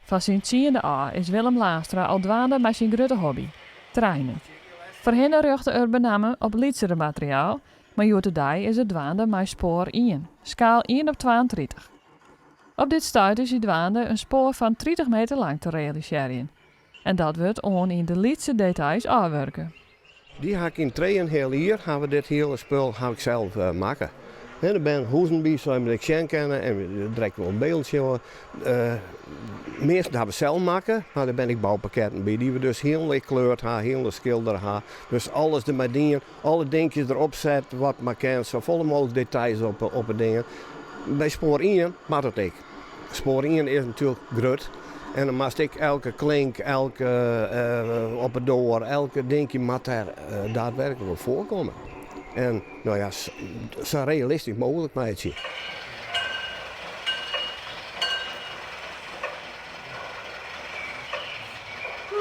Van zijn 10e jaar is Willem Laastra al dwaande met zijn grote hobby: trainen. Voor hen rucht er benamen op lietsere materiaal, maar joetedij is het dwaande met spoor 1, schaal 1 op 32. Op dit stuit is hij dwaande een spoor van 30 meter lang te realiseren. En dat wordt on in de lietse details aanwerken. Die heb ik in 2,5 jaar hebben we dit hele spul ik zelf maken. En er ben hoezen bij, zo ik zien kennen en we direct wel een beeldje. Meestal hebben we zelf maken, maar daar ben ik bouwpakketten bij die we dus heel gekleurd hebben, heel schilder hebben. Dus alles ermee dingen, alle dingetjes erop zetten, wat maar kent, zo volle mogelijk details op het dingen. Bij spoor 1 maakt het ik. Spoor 1 is natuurlijk groot. En dan moest ik elke klink, elke op het door, elke dingetje moet daar daadwerkelijk op voorkomen. En nou ja, zo realistisch mogelijk meidje.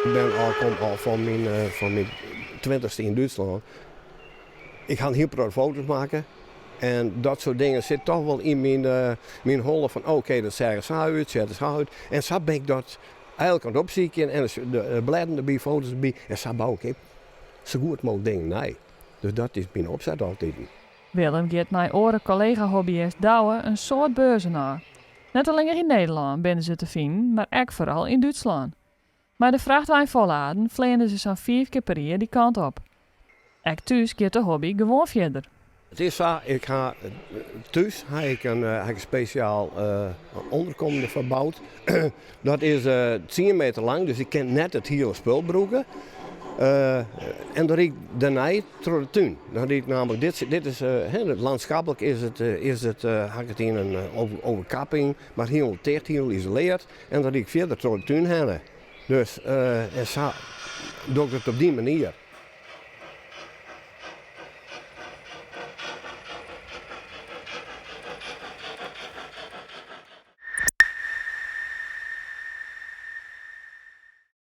Ik ben al van mijn 20ste in Duitsland. Ik ga heel veel foto's maken. En dat soort dingen zit toch wel in mijn holle van oké, dat zeggen ze uit, zetten ze uit. En zo ben ik dat eigenlijk aan het opzieken en de bladen erbij, foto's erbij. En zo bouw ik zo goed mogelijk dingen nee. Dus dat is mijn opzet altijd. Willem geeft mijn oren collega-hobbyist Douwe een soort beurzen aan. Net alleen in Nederland binnen ze te vinden, maar ook vooral in Duitsland. Maar de vrachtwijn volladen vleenden ze zo'n 4 keer per jaar die kant op. Ook thuis gaat de hobby gewoon verder. Het is zo, ik ga thuis heb ik een speciaal onderkomen verbouwd. Dat is 10 meter lang, dus ik kan net het hele spul gebruiken. En dan riek ik daarna door de tuin. Dan riek ik namelijk, dit is landschappelijk is het heb ik het in een overkapping, maar heel dicht, heel isoleerd. En dan riek ik verder door de tuin heen. Dus en zo doe ik het op die manier.